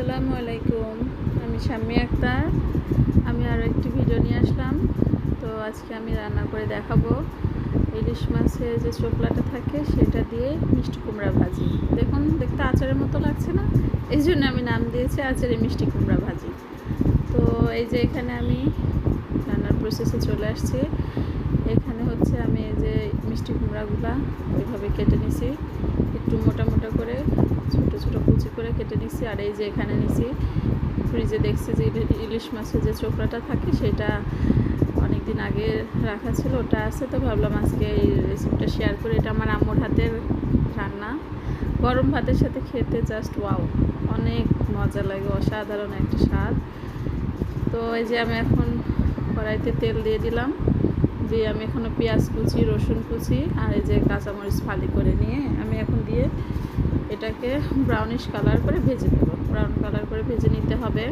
আসসালামু আলাইকুম। আমি শাম্মী আক্তার। আমি আরও একটি ভিডিও নিয়ে আসলাম। তো আজকে আমি রান্না করে দেখাবো ইলিশ মাছের যে চোকলাটা থাকে সেটা দিয়ে মিষ্টি কুমড়া ভাজি। দেখুন, দেখতে আচারের মতো লাগছে না? এই জন্য আমি নাম দিয়েছি আচারে মিষ্টি কুমড়া ভাজি। তো এই যে এখানে আমি রান্নার প্রসেসে চলে আসছি। এখানে হচ্ছে আমি এই যে মিষ্টি কুমড়াগুলা ওইভাবে কেটে নিছি, একটু মোটা মোটা করে ছোটো ছোটো কুচি করে কেটে নিছি। আর এই যে এখানে নিছি, ফ্রিজে দেখছি যে ইলিশ মাছের যে চোকলাটা থাকে সেটা অনেক দিন আগে রাখা ছিল, ওটা আছে। তো ভাবলাম আজকে এই রেসিপিটা শেয়ার করে। এটা আমার আম্মুর হাতের রান্না, গরম ভাতের সাথে খেতে জাস্ট ওয়াও, অনেক মজা লাগে, অসাধারণ একটা স্বাদ। তো এই যে আমি এখন কড়াইতে তেল দিয়ে দিলাম, দিয়ে আমি এখনও পেঁয়াজ কুচি, রসুন কুচি আর এই যে কাঁচামরিচ ফালি করে নিয়ে আমি এখন দিয়ে এটাকে ব্রাউনিশ কালার করে ভেজে নেব। ব্রাউন কালার করে ভেজে নিতে হবে।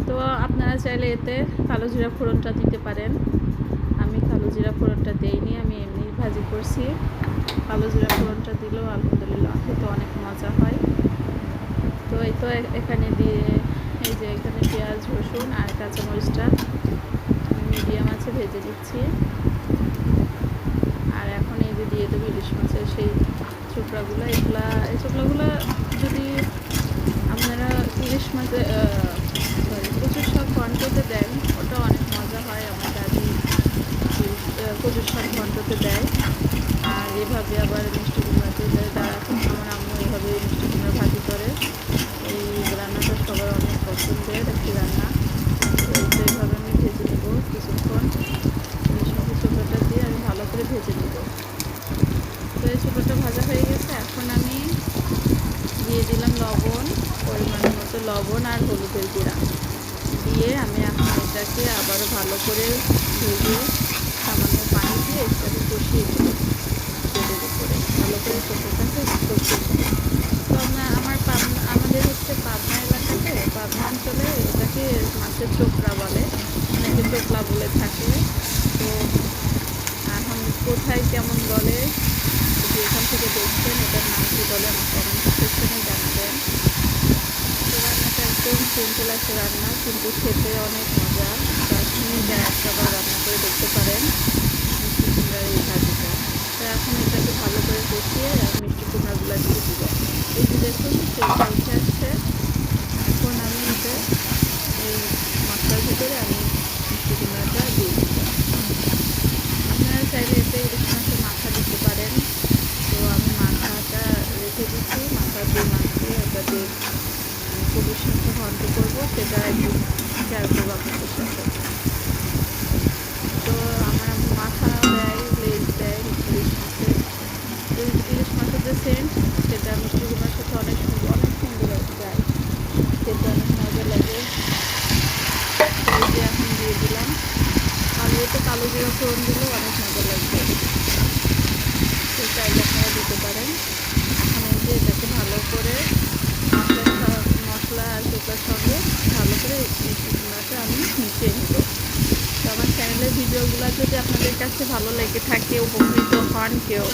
তো আপনারা চাইলে এতে কালো জিরা ফোড়নটা দিতে পারেন। আমি কালো জিরা ফোড়নটা দিইনি, আমি এমনি ভাজি করছি। কালো জিরা ফোড়নটা দিলেও আলহামদুলিল্লাহ খেতে অনেক মজা হয়। তো এই তো এখানে দিয়ে এই যে এখানে পেঁয়াজ, রসুন আর কাঁচামরিচটা আমি মিডিয়াম আছে ভেজে দিচ্ছি। আর এখন এই যে দিয়ে দেবো ইলিশ মাছের সেই চোকলাগুলো। এই চোকলাগুলো যদি আপনারা ইলিশ মাছে কচুর শাক ঘন্টতে দেন, ওটা অনেক মজা হয়। আমার দাদি কচুর শাক ঘন্টতে দেয়, আর এভাবে আবার মিষ্টি কুমড়াতে দেয়। তারা আমার আম্মু এভাবে মিষ্টি কুমড়া ভাজি করে। এই রান্নাটা সবার অনেক পছন্দের একটি রান্না। তো এইভাবে আমি ভেজে নেব কিছুক্ষণ। ইলিশ মাছের চোকলাটা দিয়ে আমি ভালো করে ভেজে নেব। তো এই চোকলাটা ভাজা হয়ে গেছে। এখন আমি দিয়ে দিলাম লবণ, পরিমাণ মতো লবণ আর হলুদের গুঁড়া দিয়ে আমি এখন এটাকে আবারও ভালো করে ভেজে সামান্য পানি দিয়ে এটাকে কষিয়ে দেবো তেলের উপরে, ভালো করে চোখটাকে কষিয়ে দেবো। তো আমাদের হচ্ছে পাবনা এলাকাতে, পাবনা অঞ্চলে এটাকে মাছের চোকলা বলে, অনেকে চোকলা বলে থাকে। তো এখন কোথায় কেমন বলে, যদি এখান থেকে দেখছেন এটার নাম কী বলে আমার কমেন্ট সেকশনে জানাবেন। তো রান্নাটা একদম সিম্পল একটা রান্না, কিন্তু খেতে অনেক মজা। তো আপনি এটা একটাবার রান্না করে দেখতে পারেন মিষ্টি কুমড়ার এই ভাজিটা। তো এখন এটাকে ভালো করে কষিয়ে মিষ্টি কুমড়াগুলো দিয়ে দিব। এই যে দেখুন তেলটা উঠে আসছে। এখন আমি এটা এই মশলার ভিতরে আমি মিষ্টি কুমড়াটা দিয়ে দিব। আপনারা চাইলে এতে ইলিশ মাছের মাথা দিতে পারেন। তো আমি মাথাটা রেখে দিচ্ছি, মাথা দিয়ে মাখিয়ে ওটা দিয়ে কচুর শাকটা ঘন্ট করবো, সেটা একদিন শেয়ার করবো আপনাদের সাথে। তো আমার মাথা দেয়, লেজ দেয় ইলিশ মাছের। ইলিশ মাছের যে সেন্ট সেটা মিষ্টি কুমড়ার সাথে অনেক সুন্দর যায়, খেতে অনেক মজা লাগে। এই যে এখন দিয়ে দিলাম কালো জিরা ফোড়ন দিলেও অনেক মজা লাগবে, তো চাইলে আপনারা দিতে পারেন। এখন এই যে এটাকে ভালো করে মশলা আর চোখলার সঙ্গে ভালো করে মিষ্টি কুমড়াটা আমি মিশিয়ে নেব। তো আমার চ্যানেলের ভিডিওগুলো যদি আপনাদের কাছে ভালো লেগে থাকে, উপকৃত হন কেউ,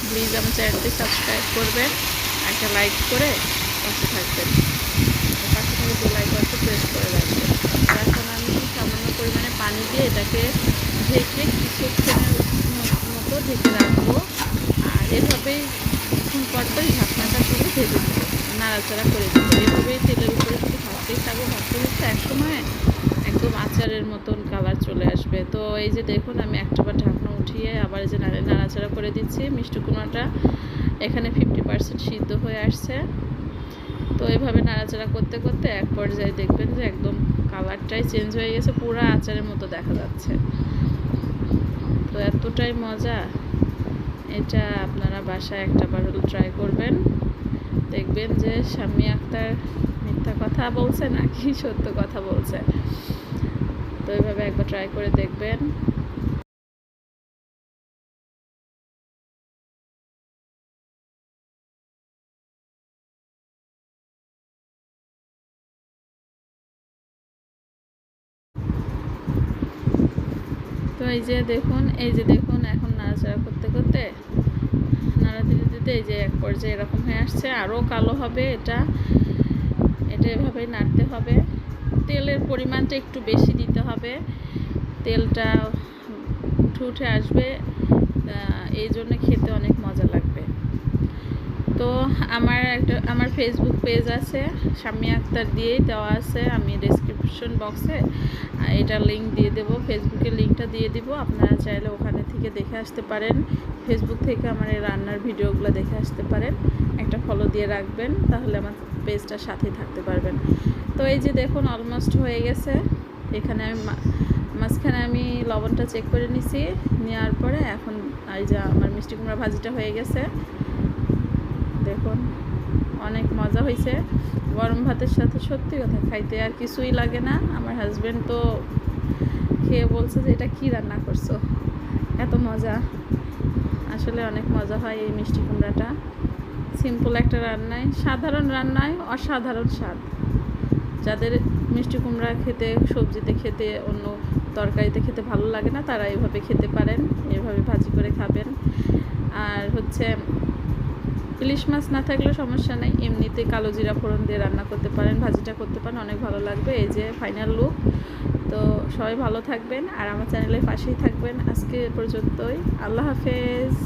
প্লিজ আমার চ্যানেলটি সাবস্ক্রাইব করবেন, একটা লাইক করে পাশে থাকবেন, পাশে থেকে বেল আইকনটা প্রেস করে রাখবেন। এখন আমি সামান্য পরিমাণে পানি দিয়ে এটাকে ঢেকে কিছুক্ষণের মতো ঢেকে রাখবো। আর এভাবেই কিছুক্ষণ পর ঢাকনাটা তুলে ভেজে দেবো, নাড়াচাড়া করে দেবো। এভাবেই তেলের উপরে যদি ভাজতেই থাকবো, ভাজতে ভাজতে একসময় একদম আচারের মতন কালার চলে আসবে। তো এই যে দেখুন আমি একটাবার ঢাকনা উঠিয়ে আবার যে নাড়াচাড়া করে দিচ্ছি। মিষ্টি কুমড়াটা এখানে 50% সিদ্ধ হয়ে আসছে। তো এইভাবে নাড়াচাড়া করতে করতে এক পর্যায়ে দেখবেন যে একদম কালারটাই চেঞ্জ হয়ে গেছে, পুরো আচারের মতো দেখা যাচ্ছে। তো এতটাই মজা, এটা আপনারা বাসায় একটাবার হলে ট্রাই করবেন, দেখবেন যে শাম্মী আক্তার মিথ্যা কথা বলছে নাকি সত্য কথা বলছে। তো এইভাবে একবার ট্রাই করে দেখবেন। তো এই যে দেখুন এখন নাড়াচাড়া করতে করতে নাড়া দিতে দিতে এই যে এক পর্যায়ে এরকম হয়ে আসছে, আরও কালো হবে এটা। এভাবেই নাড়তে হবে। তেলের পরিমাণটা একটু বেশি দিতে হবে, তেলটা উঠে উঠে আসবে, এই জন্য খেতে অনেক মজা লাগবে। তো আমার ফেসবুক পেজ আছে, শাম্মী আক্তার দিয়েই দেওয়া আছে, আমি ডেসক্রিপশন বক্সে এটার লিঙ্ক দিয়ে দেবো, ফেসবুকের লিঙ্কটা দিয়ে দিব। আপনারা চাইলে ওখানে থেকে দেখে আসতে পারেন, ফেসবুক থেকে আমার এই রান্নার ভিডিওগুলো দেখে আসতে পারেন। একটা ফলো দিয়ে রাখবেন, তাহলে আমার পেজটার সাথেই থাকতে পারবেন। তো এই যে দেখুন অলমোস্ট হয়ে গেছে। এখানে আমি মাঝখানে আমি লবণটা চেক করে নিছি, নেওয়ার পরে এখন এই যে আমার মিষ্টি কুমড়া ভাজিটা হয়ে গেছে। দেখুন অনেক মজা হয়েছে, গরম ভাতের সাথে সত্যি কথা খাইতে আর কিছুই লাগে না। আমার হাজব্যান্ড তো খেয়ে বলছে যে এটা কী রান্না করছো, এত মজা। আসলে অনেক মজা হয় এই মিষ্টি কুমড়াটা। সিম্পল একটা রান্নায়, সাধারণ রান্নায় অসাধারণ স্বাদ। যাদের মিষ্টি কুমড়া খেতে, সবজিতে খেতে, অন্য তরকারিতে খেতে ভালো লাগে না, তারা এইভাবে খেতে পারেন, এইভাবে ভাজি করে খাবেন। আর হচ্ছে ইলিশ মাছ না থাকলে সমস্যা নেই, এমনিতে কালো জিরা ফোড়ন দিয়ে রান্না করতে পারেন, ভাজিটা করতে পারেন, অনেক ভালো লাগবে। এই যে ফাইনাল লুক। তো সবাই ভালো থাকবেন আর আমার চ্যানেলের পাশেই থাকবেন। আজকে পর্যন্তই, আল্লাহ হাফেজ।